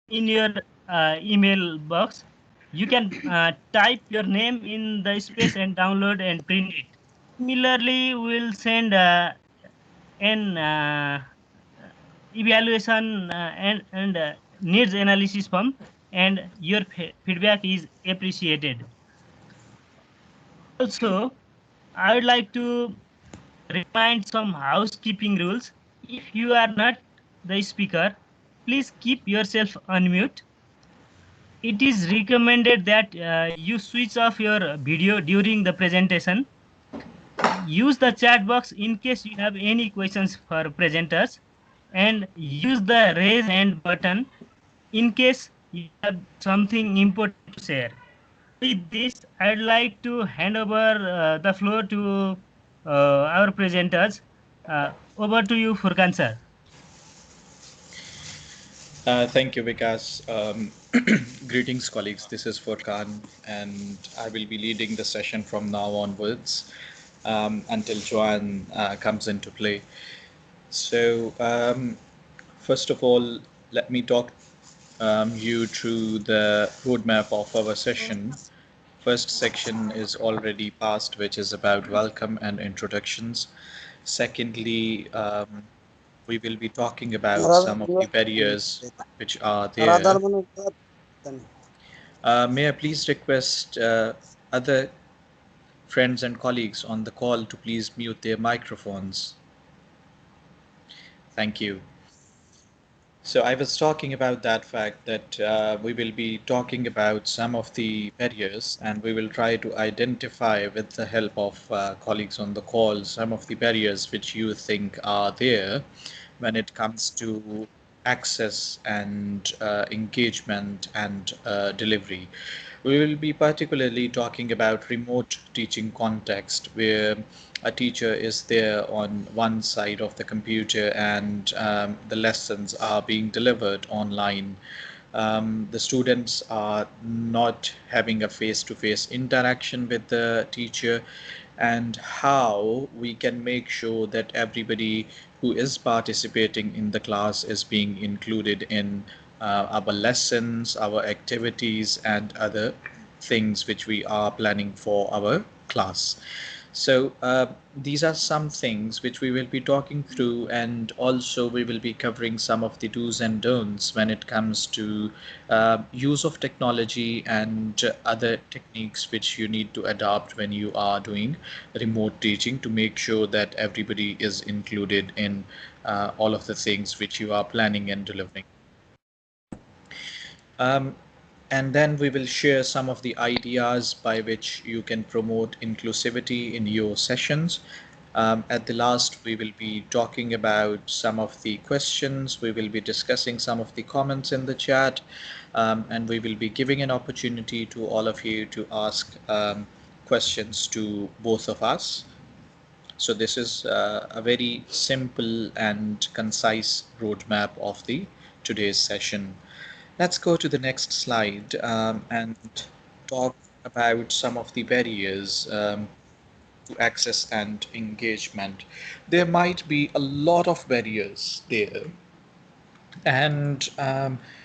in your email box. You can type your name in the space and download and print it. Similarly, we'll send an evaluation and needs analysis form, and your feedback is appreciated. Also, I would like to remind some housekeeping rules. If you are not the speaker, please keep yourself on mute. It is recommended that you switch off your video during the presentation. Use the chat box in case you have any questions for presenters, and use the raise hand button in case you have something important to share. With this, I'd like to hand over the floor to our presenters. Over to you, Furkan sir. Thank you, Vikas. Greetings, colleagues. This is Furkan, and I will be leading the session from now onwards until Joanne comes into play. So, first of all, let me talk you through the roadmap of our session. First section is already passed, which is about welcome and introductions. Secondly, we will be talking about some of the barriers which are there. May I please request other friends and colleagues on the call to please mute their microphones. Thank you. So I was talking about that fact that we will be talking about some of the barriers, and we will try to identify with the help of colleagues on the call some of the barriers which you think are there when it comes to access and engagement and delivery. We will be particularly talking about remote teaching context where a teacher is there on one side of the computer and the lessons are being delivered online. The students are not having a face-to-face interaction with the teacher, and how we can make sure that everybody who is participating in the class is being included in our lessons, our activities, and other things which we are planning for our class. So these are some things which we will be talking through, and also we will be covering some of the do's and don'ts when it comes to use of technology and other techniques which you need to adopt when you are doing remote teaching to make sure that everybody is included in all of the things which you are planning and delivering. Um, and then we will share some of the ideas by which you can promote inclusivity in your sessions. At the last, we will be talking about some of the questions. We will be discussing some of the comments in the chat, and we will be giving an opportunity to all of you to ask questions to both of us. So this is a very simple and concise roadmap of the today's session. Let's go to the next slide and talk about some of the barriers to access and engagement. There might be a lot of barriers there, and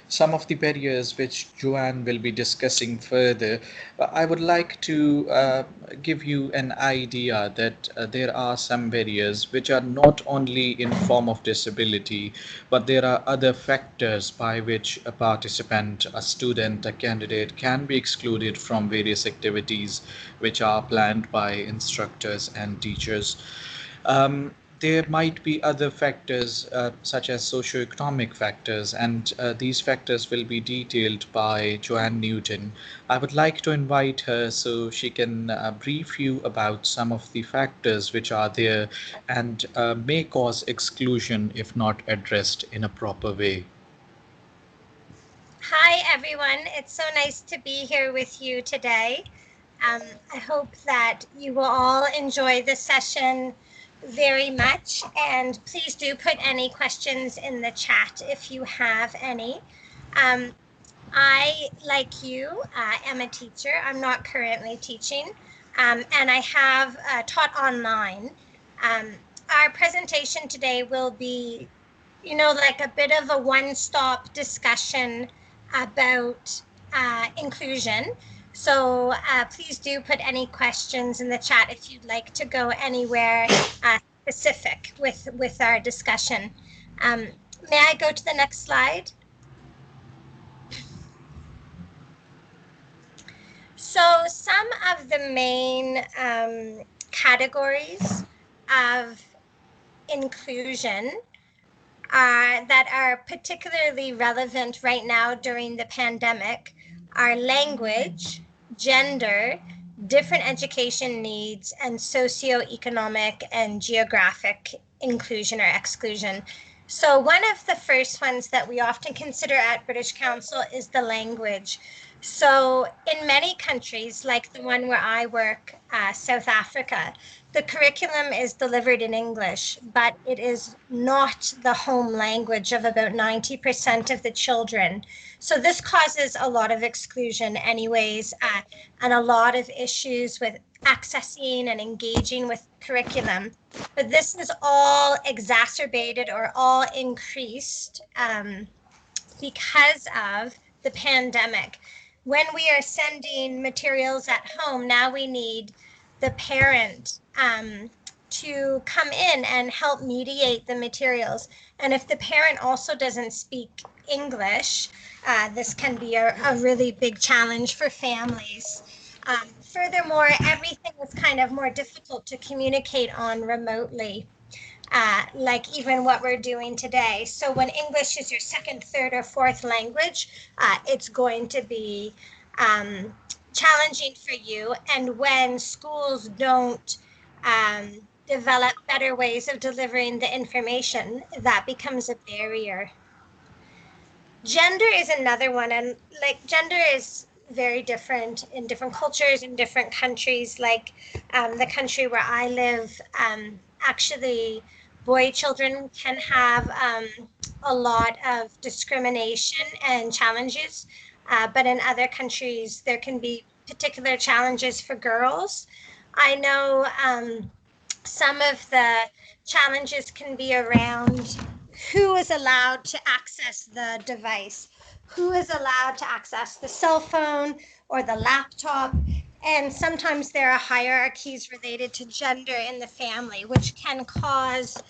some of the barriers which Joanne will be discussing further. I would like to give you an idea that there are some barriers which are not only in form of disability, but there are other factors by which a participant, a student, a candidate can be excluded from various activities which are planned by instructors and teachers. There might be other factors such as socioeconomic factors, and these factors will be detailed by Joanne Newton. I would like to invite her so she can brief you about some of the factors which are there and may cause exclusion if not addressed in a proper way. Hi, everyone. It's so nice to be here with you today. I hope that you will all enjoy this session very much, and please do put any questions in the chat if you have any. I, like you, am a teacher. I'm not currently teaching, and I have taught online. Our presentation today will be, like a bit of a one-stop discussion about inclusion. So please do put any questions in the chat if you'd like to go anywhere specific with our discussion. May I go to the next slide? So some of the main categories of inclusion that are particularly relevant right now during the pandemic are language, gender, different education needs, and socioeconomic and geographic inclusion or exclusion. So one of the first ones that we often consider at British Council is the language. So in many countries, like the one where I work, South Africa, the curriculum is delivered in English, but it is not the home language of about 90% of the children. So this causes a lot of exclusion anyways, and a lot of issues with accessing and engaging with curriculum. But this is all exacerbated or all increased because of the pandemic. When we are sending materials at home, now we need the parent to come in and help mediate the materials. And if the parent also doesn't speak English, this can be a really big challenge for families. Furthermore, everything is kind of more difficult to communicate on remotely. Like even what we're doing today. So when English is your second, third, or fourth language, it's going to be challenging for you. And when schools don't develop better ways of delivering the information, that becomes a barrier. Gender is another one, and like gender is very different in different cultures, in different countries. Like the country where I live, actually boy children can have a lot of discrimination and challenges, but in other countries there can be particular challenges for girls. I know some of the challenges can be around who is allowed to access the device, who is allowed to access the cell phone or the laptop. And sometimes there are hierarchies related to gender in the family, which can cause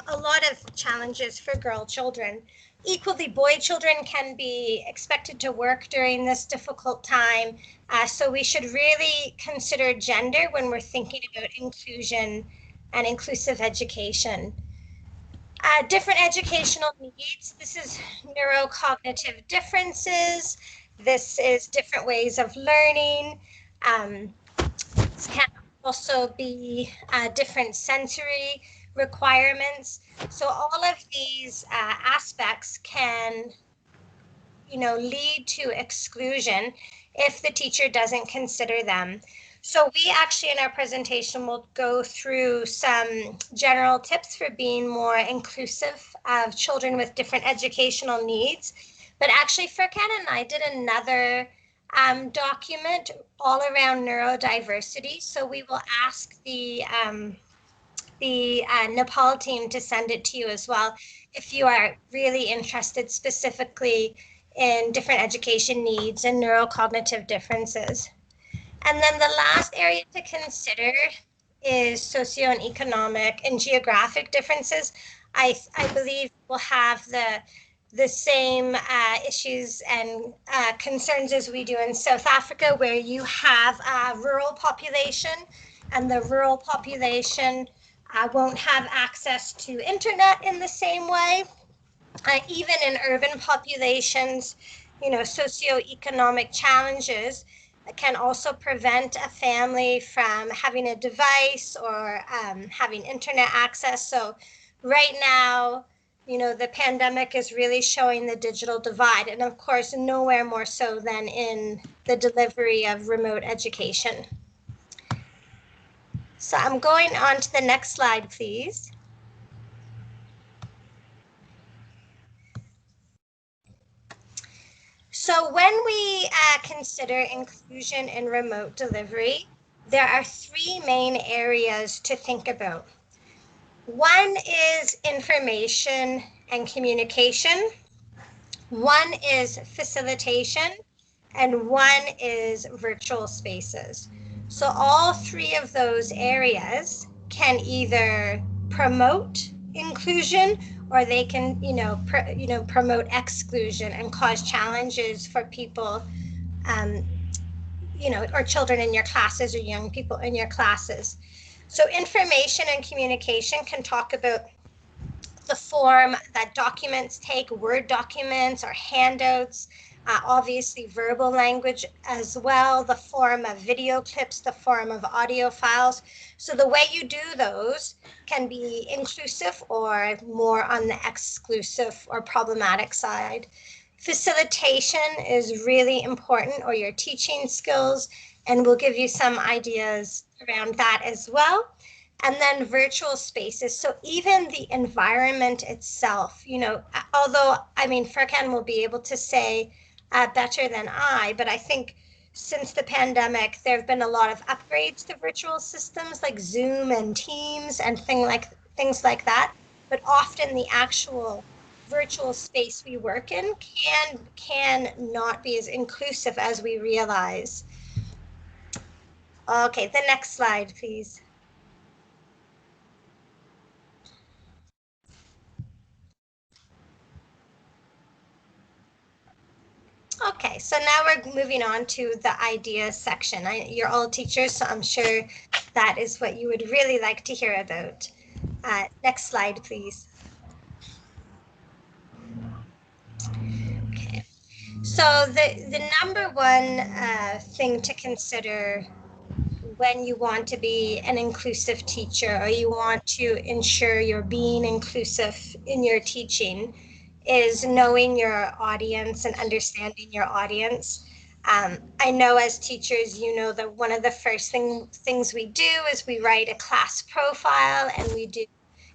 a lot of challenges for girl children. Equally, boy children can be expected to work during this difficult time. So we should really consider gender when we're thinking about inclusion and inclusive education. Different educational needs. This is neurocognitive differences. This is different ways of learning. This can also be different sensory requirements. So all of these aspects can, lead to exclusion if the teacher doesn't consider them. So we actually in our presentation will go through some general tips for being more inclusive of children with different educational needs. But actually Furkan and I did another document all around neurodiversity. So we will ask the Nepal team to send it to you as well if you are really interested specifically in different education needs and neurocognitive differences. And then the last area to consider is socio and economic and geographic differences. I believe we'll have the same issues and concerns as we do in South Africa, where you have a rural population, and the rural population won't have access to internet in the same way. Even in urban populations, socioeconomic challenges can also prevent a family from having a device or having internet access. So right now, the pandemic is really showing the digital divide, and of course, nowhere more so than in the delivery of remote education. So I'm going on to the next slide, please. So when we consider inclusion in remote delivery, there are three main areas to think about. One is information and communication. One is facilitation, and one is virtual spaces. So all three of those areas can either promote inclusion, or they can, promote exclusion and cause challenges for people, um, or children in your classes or young people in your classes. So information and communication can talk about the form that documents take, Word documents or handouts, obviously verbal language as well, the form of video clips, the form of audio files. So the way you do those can be inclusive or more on the exclusive or problematic side. Facilitation is really important, or your teaching skills, and we'll give you some ideas around that as well. And then virtual spaces. So even the environment itself, although, I mean, Furkan will be able to say better than I, but I think since the pandemic, there have been a lot of upgrades to virtual systems like Zoom and Teams and things like that. But often the actual virtual space we work in can not be as inclusive as we realize. Okay, the next slide, please. Okay, so now we're moving on to the ideas section. You're all teachers, so I'm sure that is what you would really like to hear about. Next slide, please. Okay, so the number one thing to consider when you want to be an inclusive teacher, or you want to ensure you're being inclusive in your teaching, is knowing your audience and understanding your audience. I know as teachers, that one of the first things we do is we write a class profile, and we do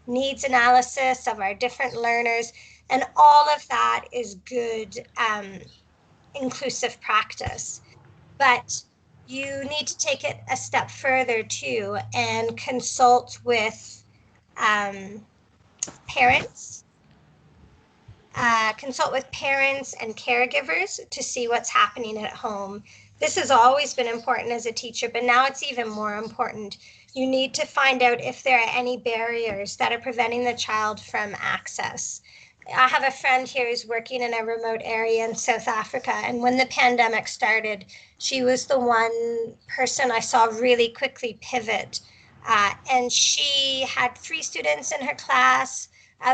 needs analysis of our different learners, and all of that is good inclusive practice. But you need to take it a step further too, and consult with parents. Consult with parents and caregivers to see what's happening at home. This has always been important as a teacher, but now it's even more important. You need to find out if there are any barriers that are preventing the child from access. I have a friend here who's working in a remote area in South Africa, and when the pandemic started, she was the one person I saw really quickly pivot. And she had 3 students in her class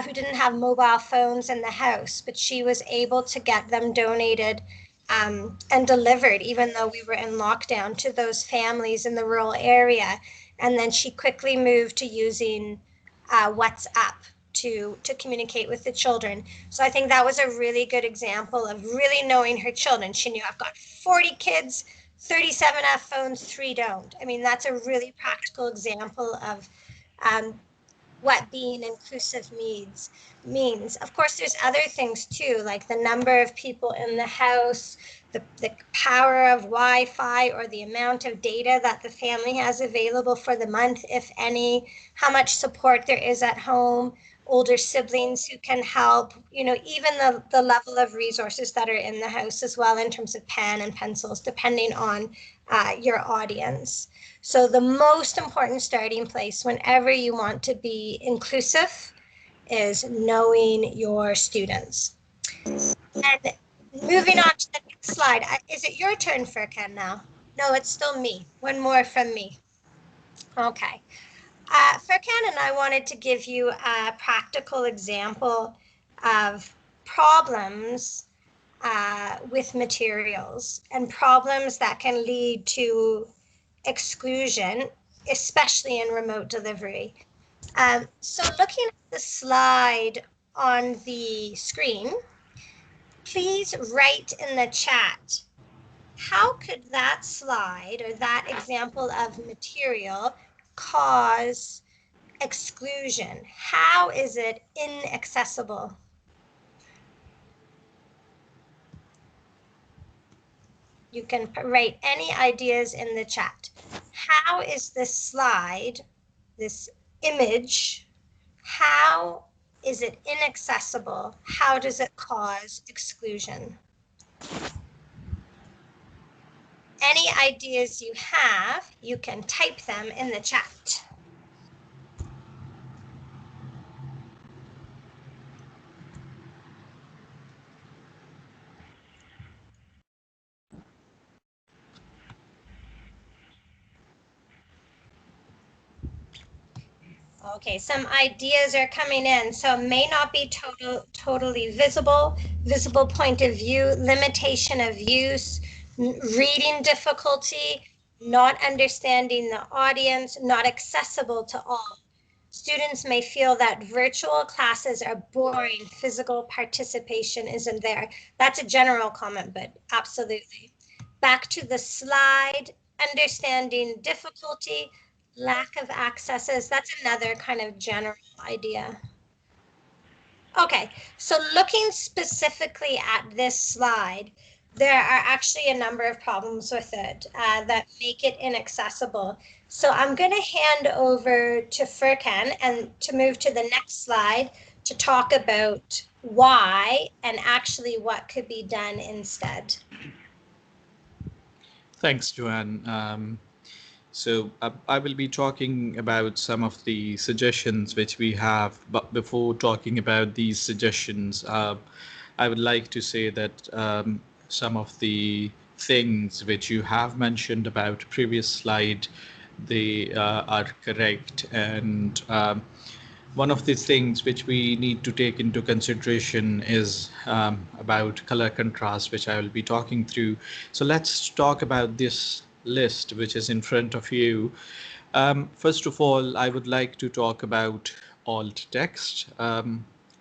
who didn't have mobile phones in the house, but she was able to get them donated and delivered, even though we were in lockdown, to those families in the rural area. And then she quickly moved to using WhatsApp to communicate with the children. So I think that was a really good example of really knowing her children. She knew, I've got 40 kids, 37 have phones, 3 don't. I mean, that's a really practical example of what being inclusive means. Of course, there's other things too, like the number of people in the house, the power of Wi-Fi, or the amount of data that the family has available for the month, if any, how much support there is at home, older siblings who can help, even the level of resources that are in the house as well, in terms of pen and pencils, depending on your audience. So the most important starting place whenever you want to be inclusive is knowing your students. And moving on to the next slide. Is it your turn, Furkan, now? No, it's still me. One more from me. Okay. Furkan and I wanted to give you a practical example of problems with materials, and problems that can lead to exclusion, especially in remote delivery. So looking at the slide on the screen, please write in the chat, how could that slide or that example of material cause exclusion? How is it inaccessible? You can write any ideas in the chat. How is this slide, this image, how Is it inaccessible? How does it cause exclusion? Any ideas you have, you can type them in the chat. Okay, some ideas are coming in. So may not be totally visible, visible point of view, limitation of use, reading difficulty, not understanding the audience, not accessible to all. Students may feel that virtual classes are boring, physical participation isn't there. That's a general comment, but absolutely. Back to the slide, understanding difficulty, lack of accesses, that's another kind of general idea. Okay, so looking specifically at this slide, there are actually a number of problems with it that make it inaccessible. So I'm going to hand over to Furkan and to move to the next slide to talk about why and actually what could be done instead. Thanks, Joanne. I will be talking about some of the suggestions which we have. But before talking about these suggestions, I would like to say that some of the things which you have mentioned about previous slide, they are correct. And one of the things which we need to take into consideration is about color contrast, which I will be talking through. So let's talk about this list, which is in front of you. First of all, I would like to talk about alt text.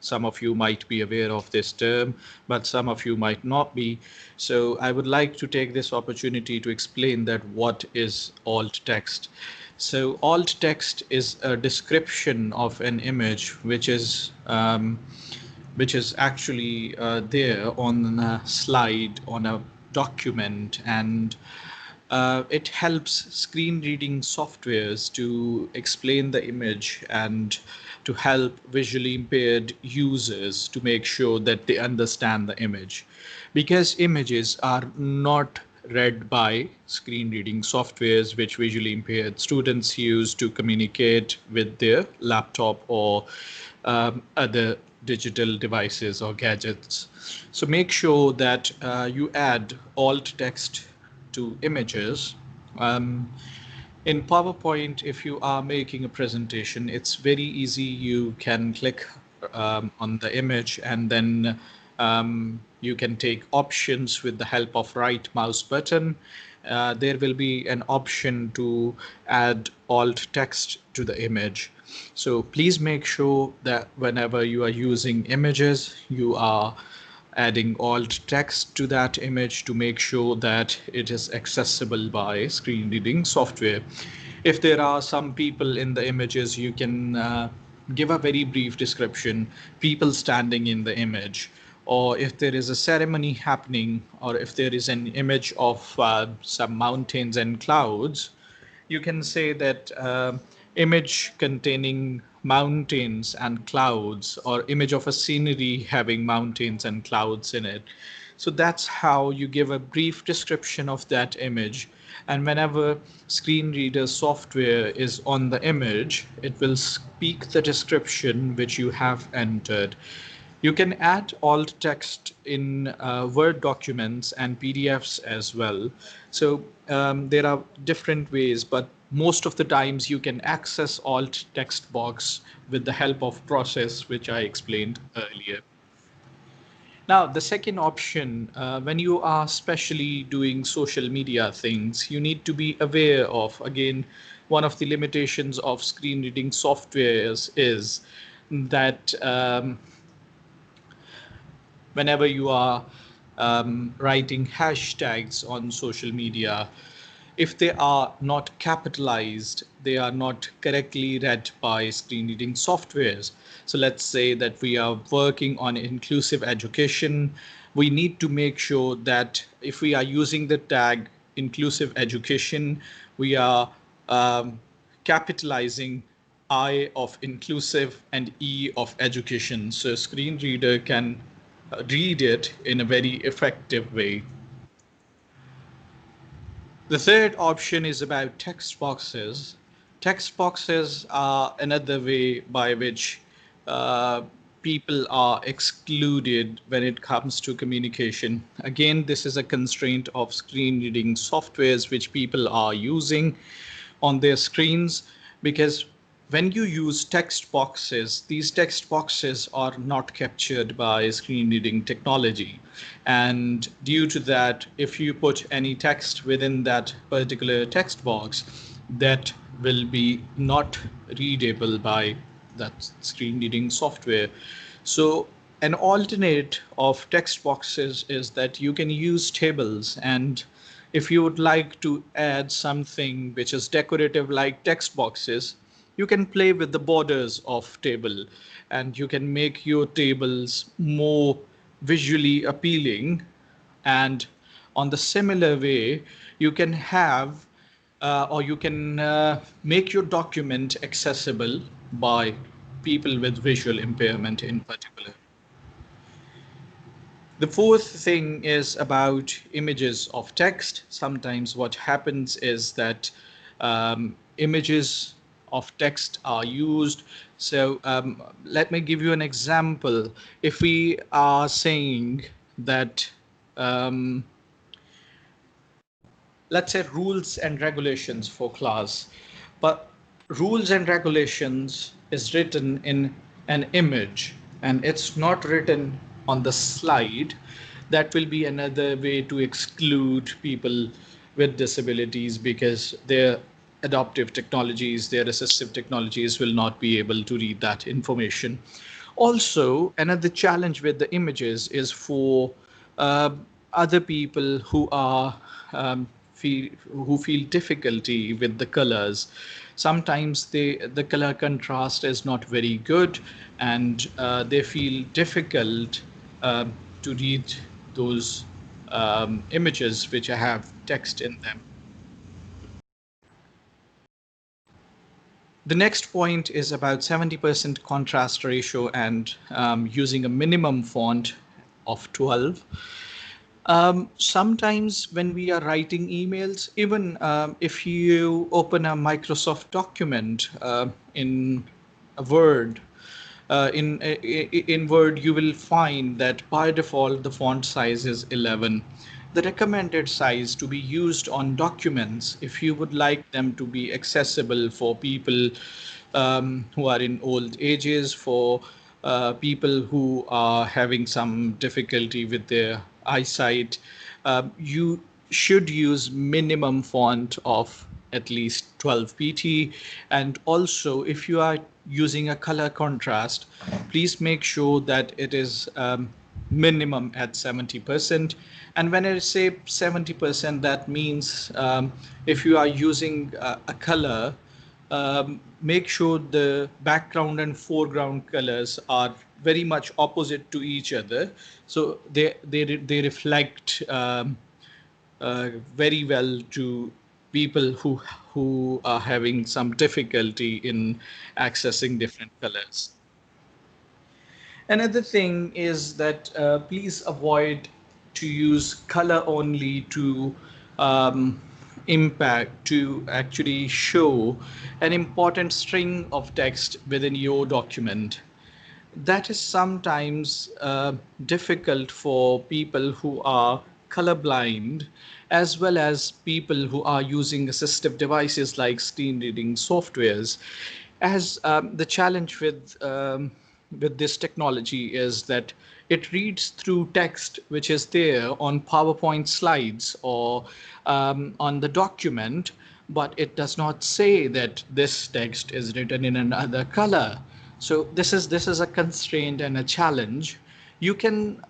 Some of you might be aware of this term, but some of you might not be. So I would like to take this opportunity to explain that what is alt text. So alt text is a description of an image which is actually there on a slide on a document, and it helps screen reading softwares to explain the image and to help visually impaired users to make sure that they understand the image. Because images are not read by screen reading softwares which visually impaired students use to communicate with their laptop or other digital devices or gadgets. So make sure that you add alt text to images. Um, in PowerPoint, if you are making a presentation, it's very easy. You can click on the image, and then you can take options with the help of right mouse button. There will be an option to add alt text to the image. So please make sure that whenever you are using images, you are adding alt text to that image to make sure that it is accessible by screen reading software. If there are some people in the images, you can give a very brief description, people standing in the image, or if there is a ceremony happening, or if there is an image of some mountains and clouds, you can say that image containing mountains and clouds, or image of a scenery having mountains and clouds in it. So that's how you give a brief description of that image. And whenever screen reader software is on the image, it will speak the description which you have entered. You can add alt text in Word documents and PDFs as well. So there are different ways, but most of the times you can access alt text box with the help of process, which I explained earlier. Now, the second option, when you are especially doing social media things, you need to be aware of, again, one of the limitations of screen reading softwares is that whenever you are writing hashtags on social media, if they are not capitalized, they are not correctly read by screen reading softwares. So let's say that we are working on inclusive education. We need to make sure that if we are using the tag inclusive education, we are capitalizing I of inclusive, and E of education. So screen reader can read it in a very effective way. The third option is about text boxes. Text boxes are another way by which uh, people are excluded when it comes to communication. Again, this is a constraint of screen reading softwares which people are using on their screens, because when you use text boxes, these text boxes are not captured by screen reading technology. And due to that, if you put any text within that particular text box, that will be not readable by that screen reading software. So an alternate of text boxes is that you can use tables, and if you would like to add something which is decorative like text boxes, you can play with the borders of table, and you can make your tables more visually appealing. And on the similar way, you can have or you can make your document accessible by people with visual impairment in particular. The fourth thing is about images of text. Sometimes what happens is that images of text are used. So let me give you an example. If we are saying that um, let's say rules and regulations for class, but rules and regulations is written in an image and it's not written on the slide, that will be another way to exclude people with disabilities, because their adaptive technologies, their assistive technologies will not be able to read that information. Also, another challenge with the images is for uh, other people who are who feel difficulty with the colors. Sometimes the color contrast is not very good, and they feel difficult to read those images which have text in them. The next point is about 70% contrast ratio and using a minimum font of 12. Sometimes when we are writing emails, even if you open a Microsoft document in a Word, in Word, you will find that by default the font size is 11. The recommended size to be used on documents, if you would like them to be accessible for people who are in old ages, for people who are having some difficulty with their eyesight, you should use minimum font of at least 12 pt. And also, if you are using a color contrast, please make sure that it is minimum at 70%. And when I say 70%, that means if you are using a color, make sure the background and foreground colors are very much opposite to each other, so they reflect very well to people who are having some difficulty in accessing different colors. Another thing is that please avoid to use color only to um, impact, to actually show an important string of text within your document. That is sometimes difficult for people who are colorblind, as well as people who are using assistive devices like screen reading softwares. As the challenge with this technology is that it reads through text which is there on PowerPoint slides or on the document, but it does not say that this text is written in another color. So this is a constraint and a challenge. You can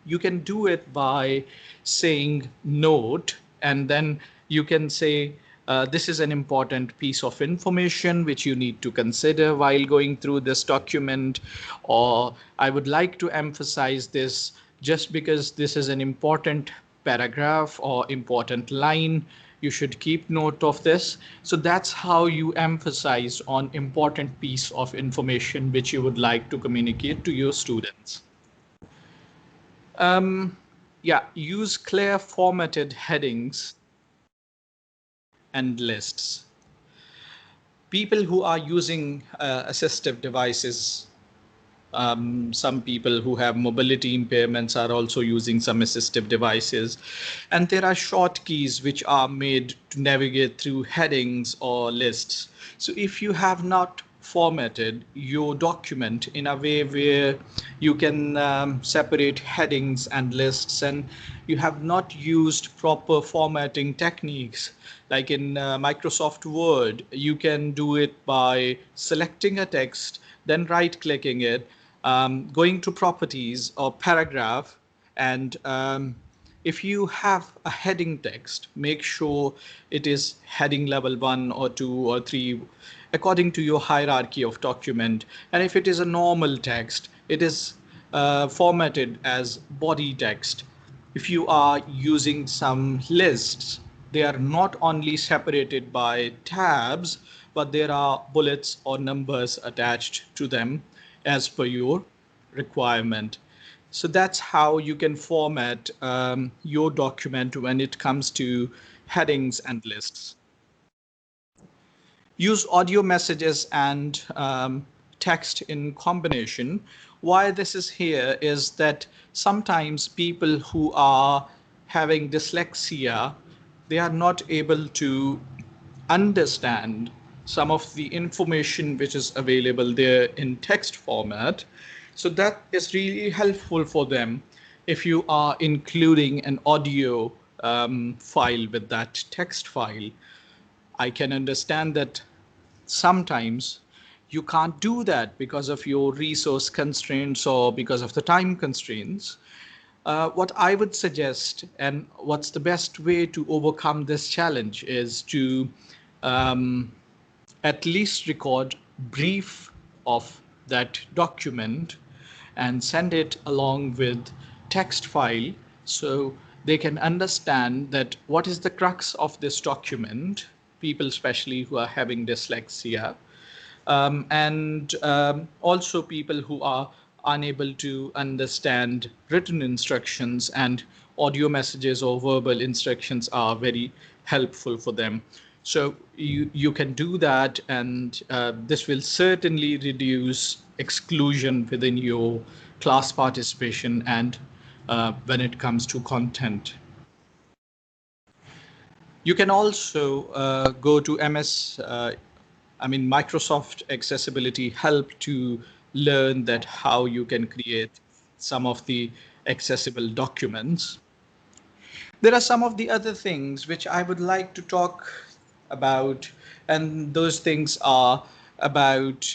you can do it by saying note, and then you can say this is an important piece of information which you need to consider while going through this document, or I would like to emphasize this just because this is an important paragraph or important line. You should keep note of this. So that's how you emphasize on important piece of information which you would like to communicate to your students. Yeah, use clear formatted headings and lists. People who are using assistive devices, some people who have mobility impairments are also using some assistive devices. And there are short keys which are made to navigate through headings or lists. So if you have not formatted your document in a way where you can separate headings and lists, and you have not used proper formatting techniques, like in Microsoft Word, you can do it by selecting a text, then right clicking it, going to properties or paragraph, and if you have a heading text, make sure it is heading level 1 or 2 or 3 according to your hierarchy of document. And if it is a normal text, it is formatted as body text. If you are using some lists, they are not only separated by tabs, but there are bullets or numbers attached to them as per your requirement. So that's how you can format your document when it comes to headings and lists. Use audio messages and text in combination. Why this is here is that sometimes people who are having dyslexia, they are not able to understand some of the information which is available there in text format. So that is really helpful for them if you are including an audio file with that text file. I can understand that sometimes you can't do that because of your resource constraints or because of the time constraints. What I would suggest, and what's the best way to overcome this challenge, is to um, at least record brief of that document and send it along with text file, so they can understand that what is the crux of this document, people especially who are having dyslexia, and also people who are unable to understand written instructions, and audio messages or verbal instructions are very helpful for them. So you can do that, and this will certainly reduce exclusion within your class participation and when it comes to content. You can also go to Microsoft Accessibility Help to learn that how you can create some of the accessible documents. There are some of the other things which I would like to talk about, and those things are about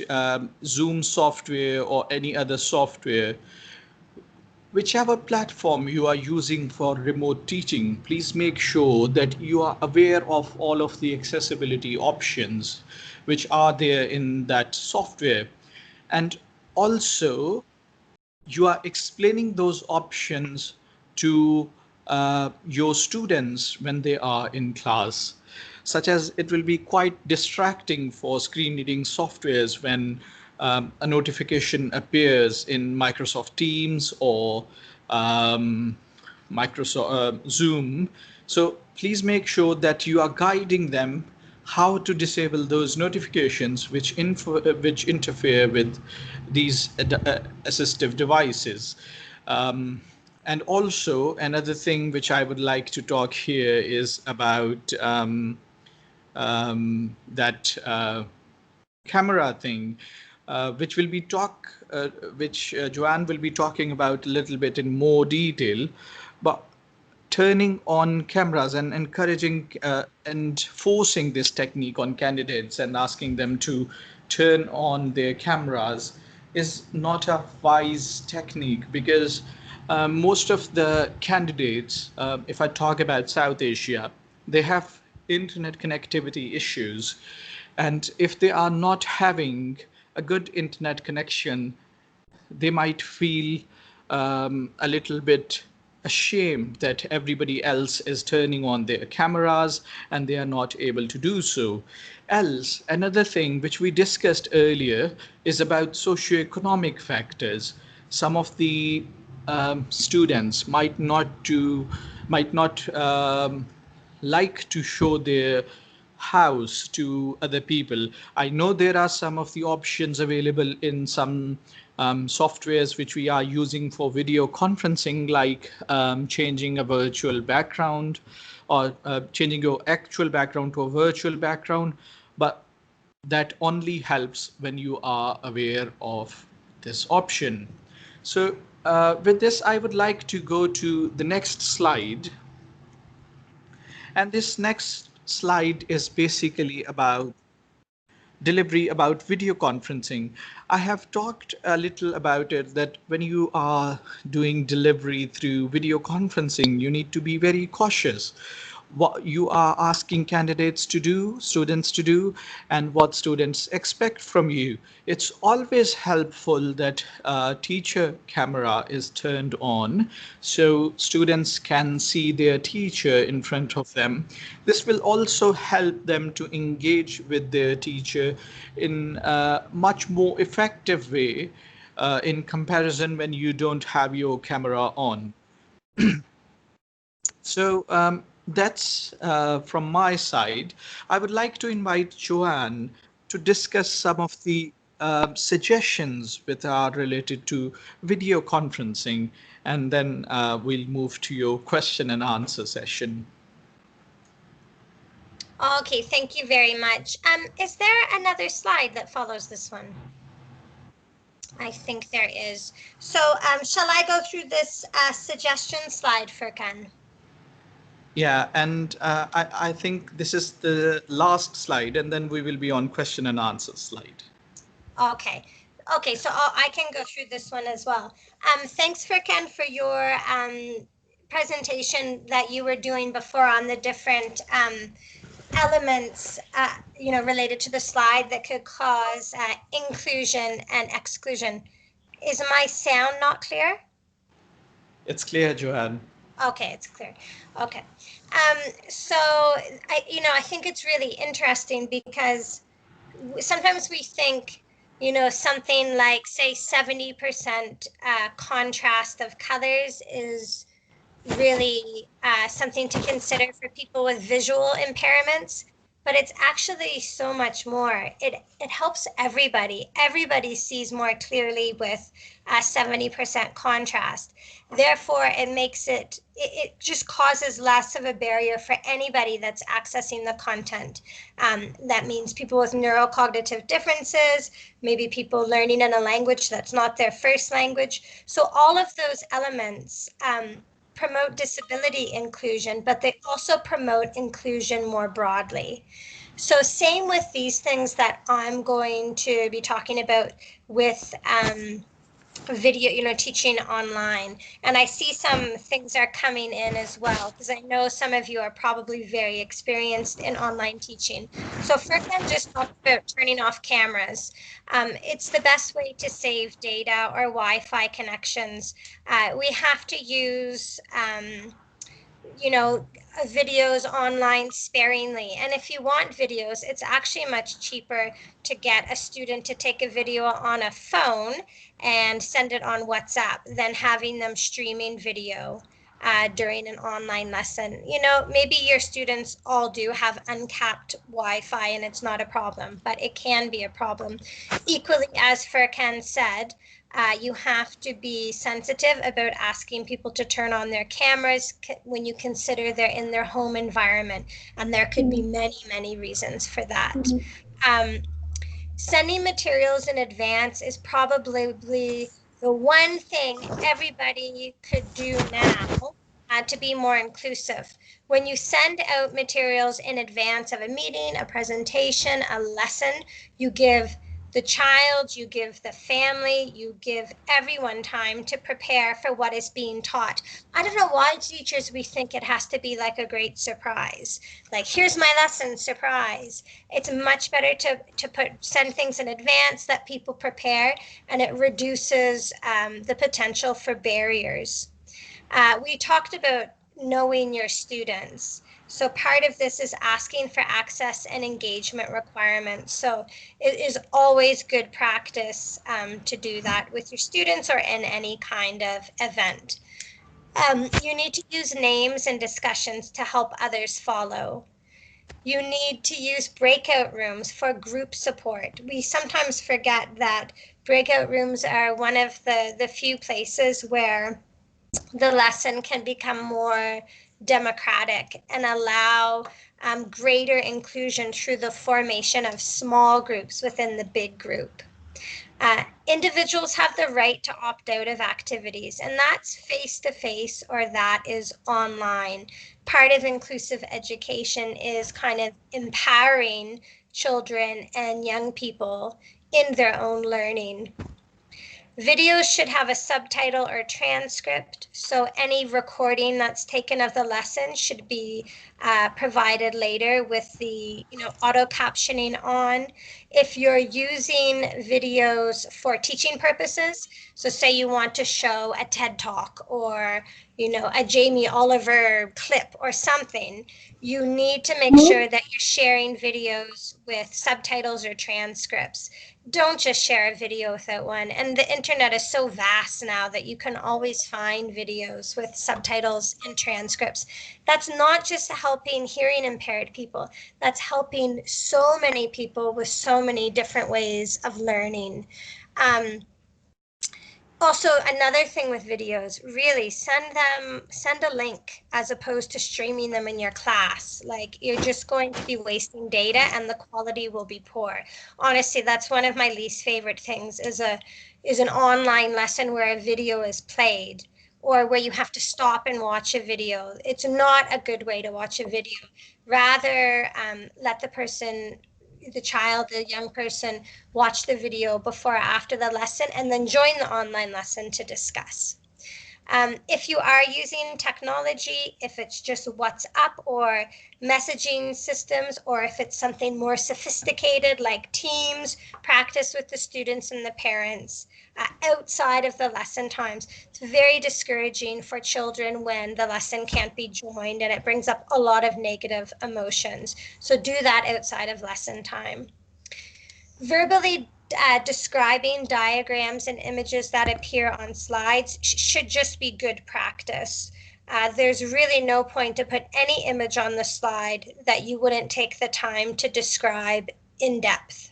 Zoom software or any other software. Whichever platform you are using for remote teaching, please make sure that you are aware of all of the accessibility options which are there in that software. And also, you are explaining those options to your students when they are in class, such as it will be quite distracting for screen reading softwares when a notification appears in Microsoft Teams or Microsoft Zoom. So please make sure that you are guiding them how to disable those notifications which interfere with these assistive devices. Um, and also another thing which I would like to talk here is about that camera thing, which Joanne will be talking about a little bit in more detail. But turning on cameras and encouraging and forcing this technique on candidates and asking them to turn on their cameras is not a wise technique, because most of the candidates, if I talk about South Asia, they have internet connectivity issues. And if they are not having a good internet connection, they might feel a little bit ashamed that everybody else is turning on their cameras and they are not able to do so. Else, another thing which we discussed earlier is about socioeconomic factors. Some of the students might not like to show their house to other people. I know there are some of the options available in some softwares which we are using for video conferencing, like changing a virtual background or changing your actual background to a virtual background. But that only helps when you are aware of this option. So with this, I would like to go to the next slide. And this next slide is basically about delivery, about video conferencing. I have talked a little about it, that when you are doing delivery through video conferencing, you need to be very cautious what you are asking candidates to do, students to do, and what students expect from you. It's always helpful that teacher camera is turned on so students can see their teacher in front of them. This will also help them to engage with their teacher in a much more effective way in comparison when you don't have your camera on. So that's from my side. I would like to invite Joanne to discuss some of the suggestions which are related to video conferencing, and then we'll move to your question and answer session. Okay, thank you very much. Is there another slide that follows this one? I think there is. So shall I go through this suggestion slide, Furkan? Yeah, and I think this is the last slide, and then we will be on question and answer slide. Okay. Okay, so I can go through this one as well. Thanks, Furkan, for your presentation that you were doing before on the different elements, related to the slide that could cause inclusion and exclusion. Is my sound not clear? It's clear, Joanne. Okay, it's clear. Okay. So I think it's really interesting because sometimes we think, something like, say, 70% contrast of colors is really something to consider for people with visual impairments, but it's actually so much more. It helps everybody. Everybody sees more clearly with 70% contrast. Therefore, it just causes less of a barrier for anybody that's accessing the content. That means people with neurocognitive differences, maybe people learning in a language that's not their first language. So all of those elements promote disability inclusion, but they also promote inclusion more broadly. So same with these things that I'm going to be talking about with video, teaching online. And I see some things are coming in as well, because I know some of you are probably very experienced in online teaching. So Furkan just talked about turning off cameras. It's the best way to save data or Wi-Fi connections. We have to use videos online sparingly. And if you want videos, it's actually much cheaper to get a student to take a video on a phone and send it on WhatsApp than having them streaming video during an online lesson. Maybe your students all do have uncapped Wi-Fi and it's not a problem, but it can be a problem. Equally, as Furkan said, you have to be sensitive about asking people to turn on their cameras when you consider they're in their home environment, and there could be many, many reasons for that. Sending materials in advance is probably the one thing everybody could do now to be more inclusive. When you send out materials in advance of a meeting, a presentation, a lesson, you give the child, you give the family, you give everyone time to prepare for what is being taught. I don't know why teachers, we think it has to be like a great surprise. Like, here's my lesson, surprise. It's much better to send things in advance that people prepare, and it reduces the potential for barriers. We talked about knowing your students. So part of this is asking for access and engagement requirements. So it is always good practice to do that with your students or in any kind of event. You need to use names and discussions to help others follow. You need to use breakout rooms for group support. We sometimes forget that breakout rooms are one of the few places where the lesson can become more democratic and allow greater inclusion through the formation of small groups within the big group. Individuals have the right to opt out of activities, and that's face-to-face or that is online. Part of inclusive education is kind of empowering children and young people in their own learning. Videos should have a subtitle or transcript, so any recording that's taken of the lesson should be provided later with the auto captioning on. If you're using videos for teaching purposes, so say you want to show a TED Talk or a Jamie Oliver clip or something, you need to make sure that you're sharing videos with subtitles or transcripts. Don't just share a video without one. And the internet is so vast now that you can always find videos with subtitles and transcripts. That's not just helping hearing impaired people, that's helping so many people with so many different ways of learning. Also, another thing with videos, really send a link as opposed to streaming them in your class. Like, you're just going to be wasting data and the quality will be poor. Honestly, that's one of my least favorite things is an online lesson where a video is played or where you have to stop and watch a video. It's not a good way to watch a video. Rather, let the child, the young person, watch the video before or after the lesson and then join the online lesson to discuss. If you are using technology, if it's just WhatsApp or messaging systems, or if it's something more sophisticated like Teams, practice with the students and the parents outside of the lesson times. It's very discouraging for children when the lesson can't be joined, and it brings up a lot of negative emotions. So do that outside of lesson time. Verbally describing diagrams and images that appear on slides should just be good practice. There's really no point to put any image on the slide that you wouldn't take the time to describe in depth.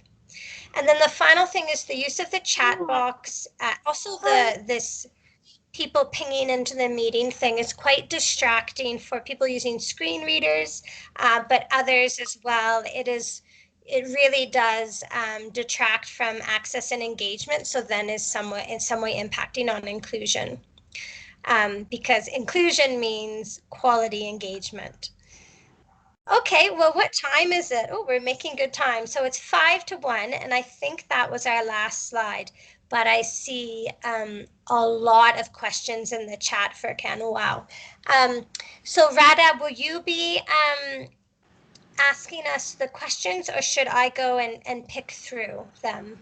And then the final thing is the use of the chat box. Also, this people pinging into the meeting thing is quite distracting for people using screen readers, but others as well. It really does detract from access and engagement, so then is in some way impacting on inclusion, because inclusion means quality engagement. Okay, well, what time is it? Oh, we're making good time. So it's 5-1, and I think that was our last slide. But I see a lot of questions in the chat for Ken. Wow. So Radha, will you be asking us the questions, or should I go and pick through them?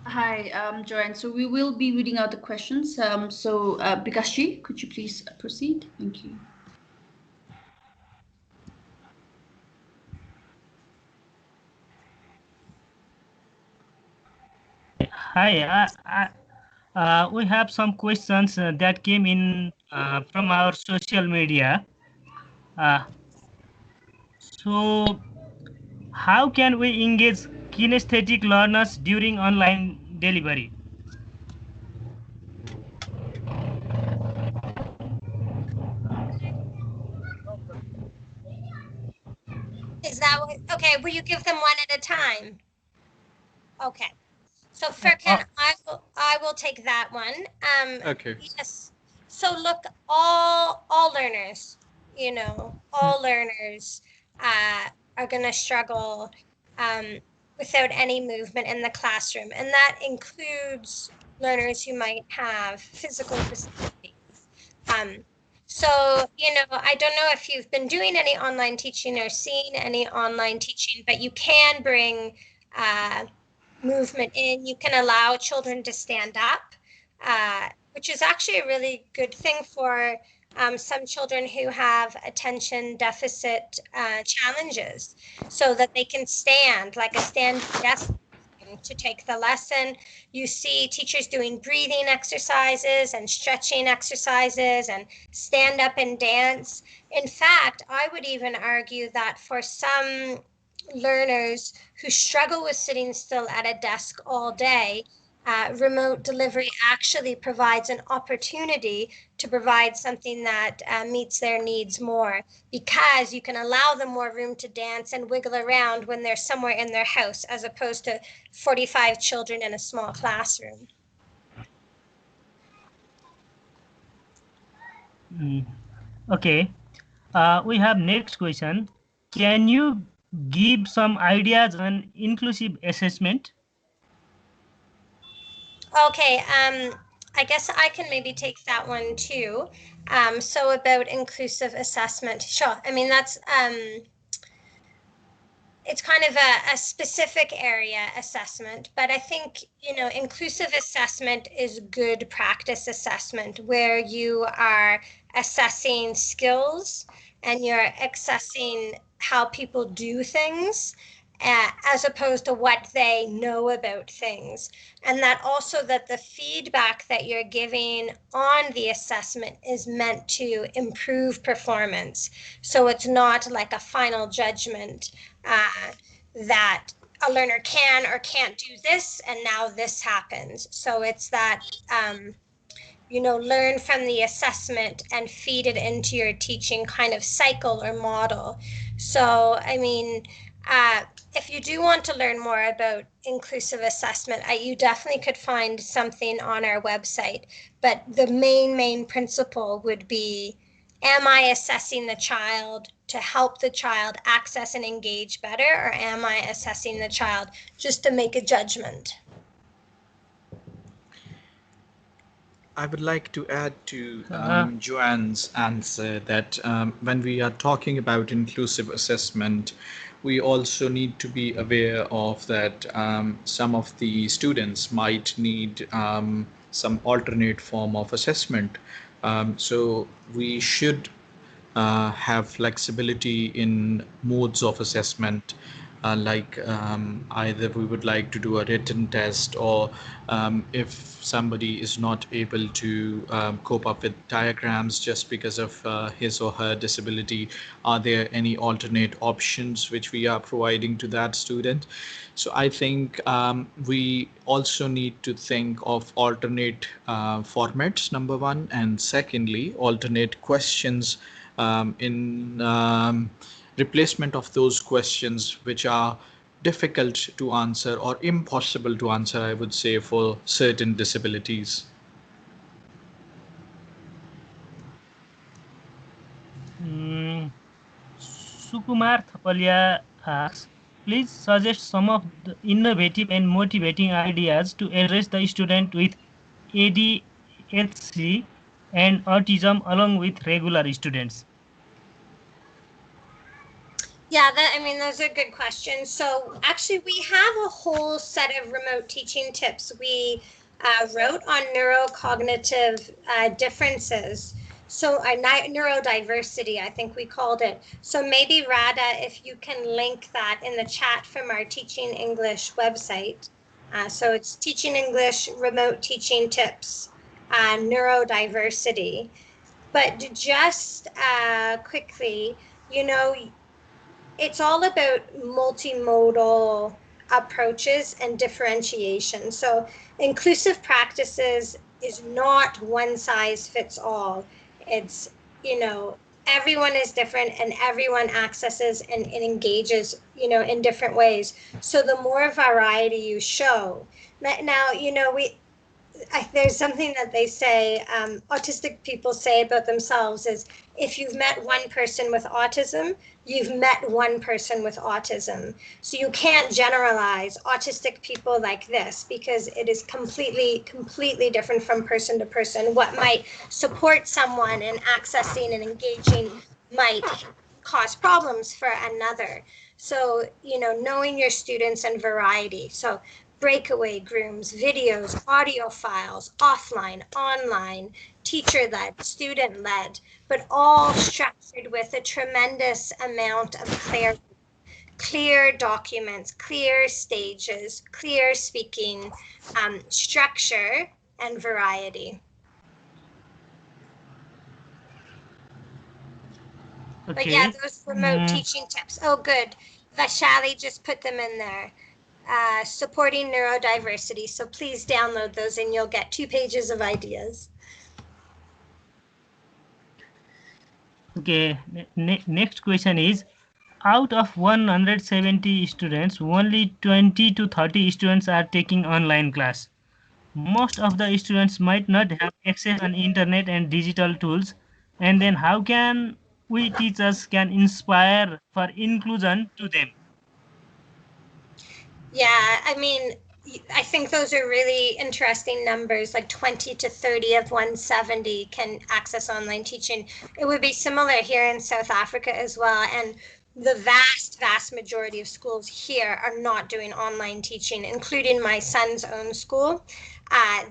Hi, Joanne. So we will be reading out the questions. Bikashi, could you please proceed? Thank you. Hi, we have some questions that came in from our social media. So, how can we engage kinesthetic learners during online delivery? Is that what, okay, will you give them one at a time? Okay. So Furkan, I will take that one. Okay. Yes. So look, all learners, all learners are going to struggle without any movement in the classroom, and that includes learners who might have physical disabilities. So, I don't know if you've been doing any online teaching or seen any online teaching, but you can bring movement in. You can allow children to stand up. which is actually a really good thing for some children who have attention deficit challenges, so that they can stand like a stand desk to take the lesson. You see teachers doing breathing exercises and stretching exercises and stand up and dance. In fact, I would even argue that for some learners who struggle with sitting still at a desk all day, remote delivery actually provides an opportunity to provide something that meets their needs more, because you can allow them more room to dance and wiggle around when they're somewhere in their house, as opposed to 45 children in a small classroom. Okay. We have next question. Can you give some ideas on inclusive assessment? Okay, I guess I can maybe take that one too. So about inclusive assessment, sure. I mean, that's it's kind of a specific area assessment, but I think, inclusive assessment is good practice assessment, where you are assessing skills and you're assessing how people do things, as opposed to what they know about things. And that also, that the feedback that you're giving on the assessment is meant to improve performance. So it's not like a final judgment that a learner can or can't do this, and now this happens. So it's that, learn from the assessment and feed it into your teaching kind of cycle or model. So, I mean, if you do want to learn more about inclusive assessment, you definitely could find something on our website. But the main principle would be, am I assessing the child to help the child access and engage better, or am I assessing the child just to make a judgment? I would like to add to Joanne's answer that when we are talking about inclusive assessment, we also need to be aware of that some of the students might need some alternate form of assessment. So we should have flexibility in modes of assessment, like either we would like to do a written test, or if somebody is not able to cope up with diagrams just because of his or her disability, are there any alternate options which we are providing to that student? So I think we also need to think of alternate formats, number one, and secondly, alternate questions in replacement of those questions which are difficult to answer or impossible to answer, I would say, for certain disabilities. Sukumar Thapalia asks, please suggest some of the innovative and motivating ideas to address the student with ADHD and autism along with regular students. Yeah, those are good questions. So actually, we have a whole set of remote teaching tips we wrote on neurocognitive differences. So neurodiversity, I think we called it. So maybe Rada, if you can link that in the chat from our Teaching English website. So it's Teaching English Remote Teaching Tips, neurodiversity. But just quickly, it's all about multimodal approaches and differentiation. So inclusive practices is not one size fits all. It's, everyone is different and everyone accesses and engages, in different ways. So the more variety you show, now, there's something that they say, autistic people say about themselves is, if you've met one person with autism, you've met one person with autism. So you can't generalize autistic people like this, because it is completely different from person to person. What might support someone in accessing and engaging might cause problems for another. So, knowing your students and variety. So breakaway rooms, videos, audio files, offline, online, teacher-led, student-led, but all structured with a tremendous amount of clarity. Clear documents, clear stages, clear speaking, structure, and variety. But yeah, Okay. those remote teaching tips. Oh, good. Vaishali just put them in there. Supporting neurodiversity. So please download those and you'll get 2 pages of ideas. Okay. Next question is, out of 170 students, only 20 to 30 students are taking online class. Most of the students might not have access on internet and digital tools. And then how can we teachers can inspire for inclusion to them? Yeah, I mean, I think those are really interesting numbers, like 20 to 30 of 170 can access online teaching. It would be similar here in South Africa as well. And the vast majority of schools here are not doing online teaching, including my son's own school.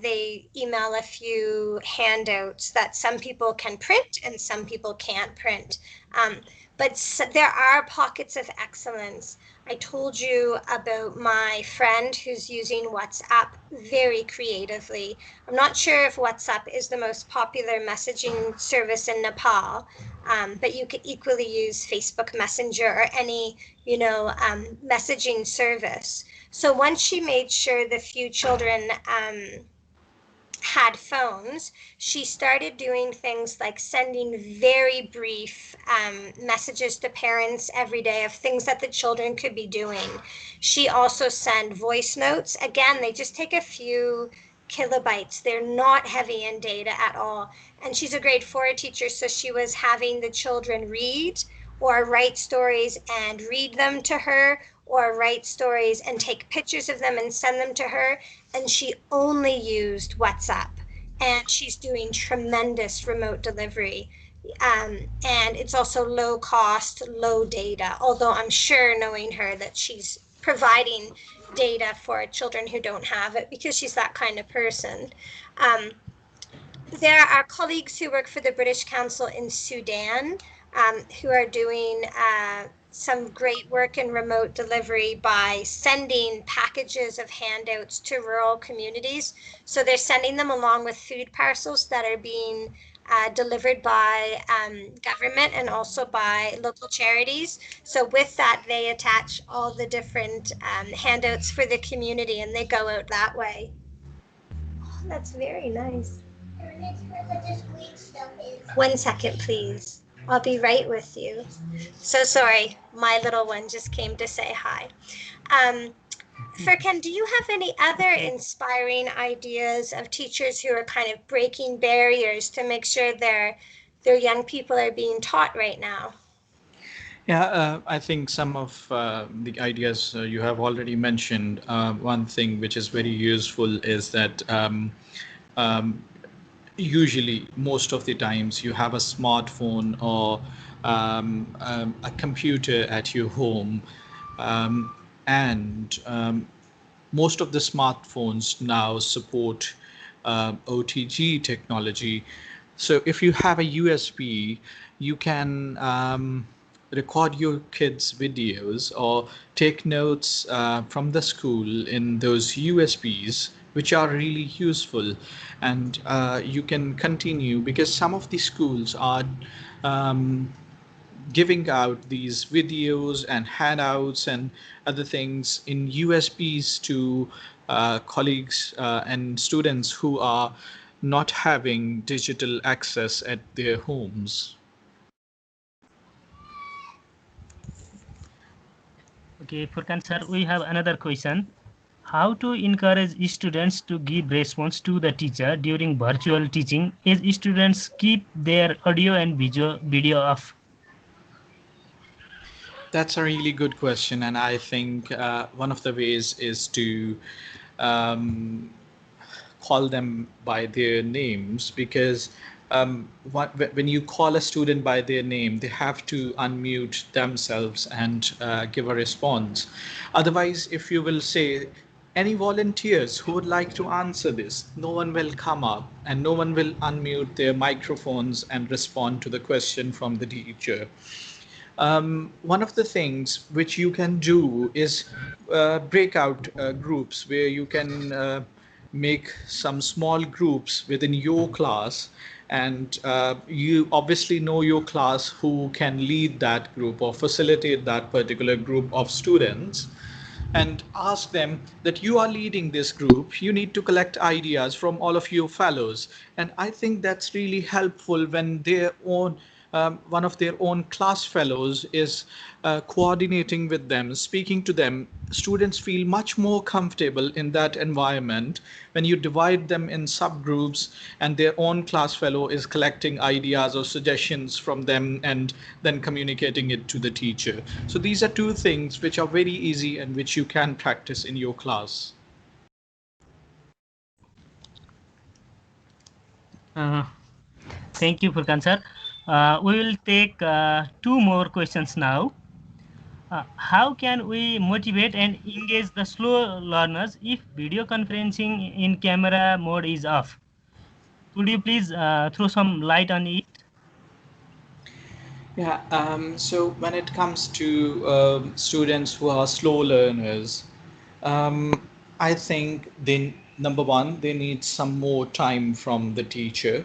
They email a few handouts that some people can print and some people can't print. But there are pockets of excellence. I told you about my friend who's using WhatsApp very creatively. I'm not sure if WhatsApp is the most popular messaging service in Nepal, but you could equally use Facebook Messenger or any, messaging service. So once she made sure the few children had phones, she started doing things like sending very brief messages to parents every day of things that the children could be doing. She also sent voice notes. Again, they just take a few kilobytes. They're not heavy in data at all. And she's a grade 4 teacher, so she was having the children read or write stories and read them to her, or write stories and take pictures of them and send them to her. And she only used WhatsApp. And she's doing tremendous remote delivery. And it's also low cost, low data, although I'm sure, knowing her, that she's providing data for children who don't have it because she's that kind of person. There are colleagues who work for the British Council in Sudan who are doing some great work in remote delivery by sending packages of handouts to rural communities. So they're sending them along with food parcels that are being delivered by government and also by local charities. So with that, they attach all the different handouts for the community and they go out that way. Oh, that's very nice. 1 second, please. I'll be right with you. So sorry, my little one just came to say hi. Furkan, do you have any other inspiring ideas of teachers who are kind of breaking barriers to make sure their young people are being taught right now? Yeah, I think some of the ideas you have already mentioned. One thing which is very useful is that um, usually, most of the times, you have a smartphone or a computer at your home, and most of the smartphones now support OTG technology. So if you have a USB, you can record your kids' videos or take notes from the school in those USBs, which are really useful. And you can continue because some of the schools are um, giving out these videos and handouts and other things in USBs to colleagues and students who are not having digital access at their homes. Okay, Furkan sir, we have another question. How to encourage students to give response to the teacher during virtual teaching as students keep their audio and video off? That's a really good question, and I think one of the ways is to um, call them by their names because when you call a student by their name, they have to unmute themselves and give a response. Otherwise, if you will say, Any volunteers who would like to answer this? No one will come up and no one will unmute their microphones and respond to the question from the teacher. One of the things which you can do is breakout groups where you can make some small groups within your class, and you obviously know your class who can lead that group or facilitate that particular group of students, and ask them that you are leading this group, you need to collect ideas from all of your fellows. And I think that's really helpful when their own one of their own class fellows is coordinating with them, speaking to them. Students feel much more comfortable in that environment when you divide them in subgroups and their own class fellow is collecting ideas or suggestions from them and then communicating it to the teacher. So these are two things which are very easy and which you can practice in your class. Thank you, Furkan sir. We will take two more questions now. How can we motivate and engage the slow learners if video conferencing in camera mode is off? Could you please throw some light on it? Yeah, so when it comes to students who are slow learners, I think they, number one, they need some more time from the teacher.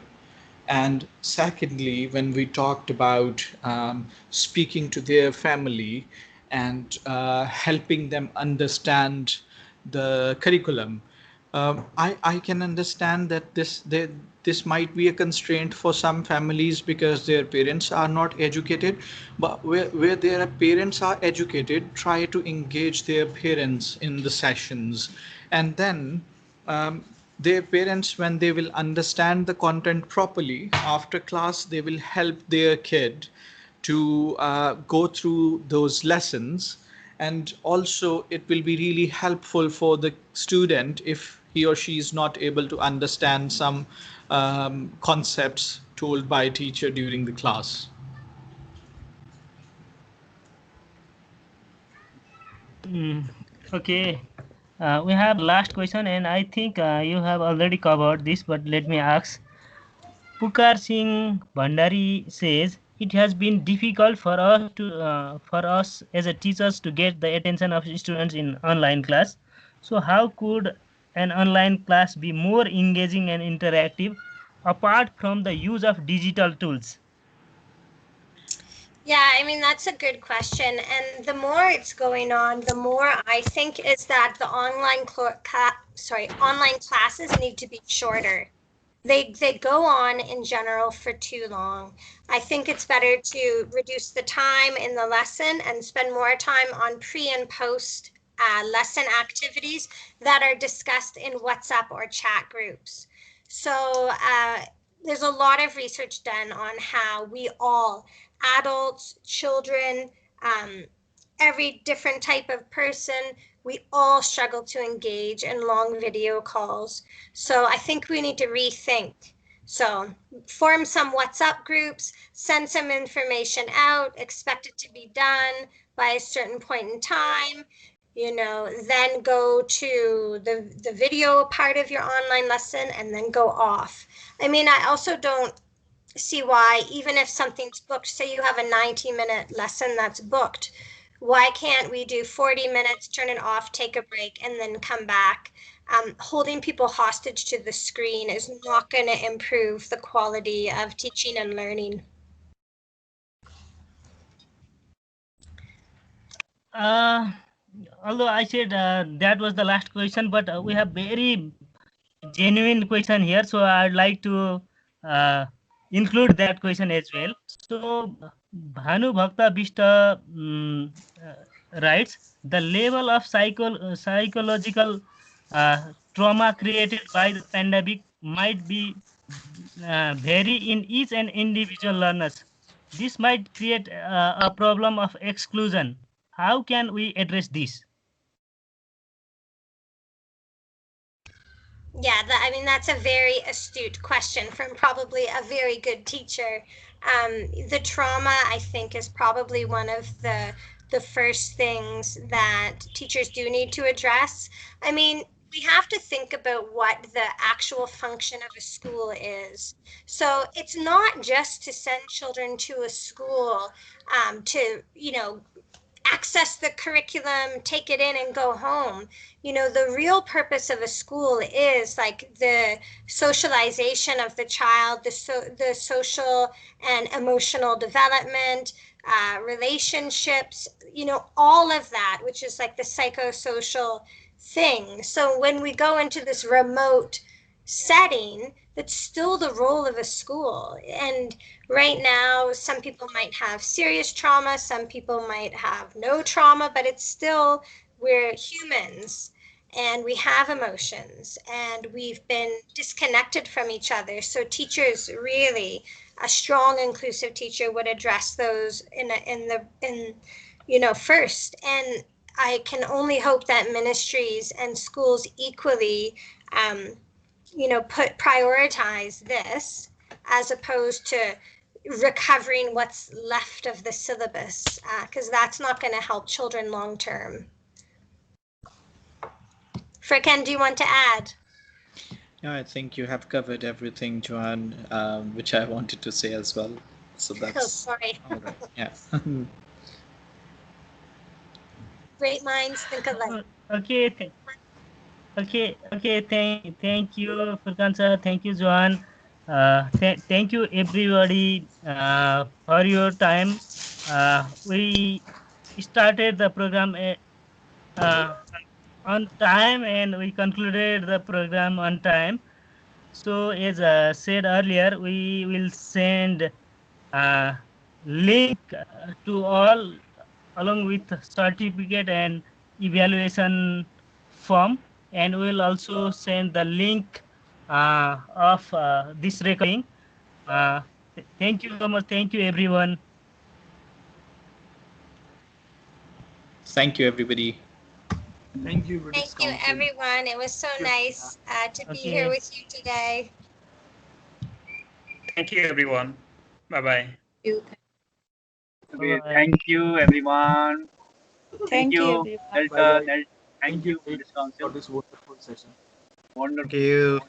And secondly, when we talked about speaking to their family and helping them understand the curriculum, I can understand that this might be a constraint for some families because their parents are not educated. But where their parents are educated, try to engage their parents in the sessions. And then their parents, when they will understand the content properly after class, they will help their kid to go through those lessons. And also it will be really helpful for the student if he or she is not able to understand some concepts told by teacher during the class. Okay. We have last question, and I think you have already covered this, but let me ask. Pukar Singh Bhandari says it has been difficult for us as a teachers to get the attention of students in online class. So how could an online class be more engaging and interactive apart from the use of digital tools? Yeah, I mean, that's a good question. And the more it's going on, the more I think is that the online classes need to be shorter. They go on in general for too long. I think it's better to reduce the time in the lesson and spend more time on pre and post lesson activities that are discussed in WhatsApp or chat groups. So there's a lot of research done on how we all, adults, children, every different type of person, we all struggle to engage in long video calls. So I think we need to rethink. So form some WhatsApp groups, send some information out, expect it to be done by a certain point in time, then go to the video part of your online lesson and then go off. I mean, I also don't see why, even if something's booked, say you have a 90-minute lesson that's booked, why can't we do 40 minutes, turn it off, take a break, and then come back? Holding people hostage to the screen is not going to improve the quality of teaching and learning. Uh, Although I said that was the last question, but we have very genuine question here, so I'd like to uh, include that question as well. So Bhanu Bhakta Bishta writes, the level of psychological trauma created by the pandemic might be vary in each and individual learners. This might create a problem of exclusion. How can we address this? Yeah, I mean, that's a very astute question from probably a very good teacher. The trauma, I think, is probably one of the the first things that teachers do need to address. I mean, we have to think about what the actual function of a school is. So it's not just to send children to a school to, access the curriculum, take it in, and go home. The real purpose of a school is like the socialization of the child, the social and emotional development, relationships, all of that, which is like the psychosocial thing. So when we go into this remote setting, that's still the role of a school. And right now, some people might have serious trauma, some people might have no trauma, but it's still, we're humans and we have emotions and we've been disconnected from each other. So teachers really, a strong inclusive teacher would address those first. And I can only hope that ministries and schools equally prioritize this as opposed to recovering what's left of the syllabus, because that's not going to help children long term. Fricken, do you want to add? Yeah, I think you have covered everything, Joanne, which I wanted to say as well. So that's sorry. all right. Yeah. Great minds think alike. Okay. Okay. Thank you, Furkan sir. Thank you, Johan. Thank you, everybody, for your time. We started the program on time, and we concluded the program on time. So, as said earlier, we will send link to all along with certificate and evaluation form, and we will also send the link of this recording. Thank you so much. Thank you, everyone. Thank you, everybody. Thank you, British Thank you, Council. everyone. It was so nice to be here Okay. with you today. Thank you, everyone. Bye-bye. Bye-bye. Thank you, everyone. Thank you, everyone. Delta. Bye-bye. Thank you, British for Council. this wonderful session. Wonderful. Thank you.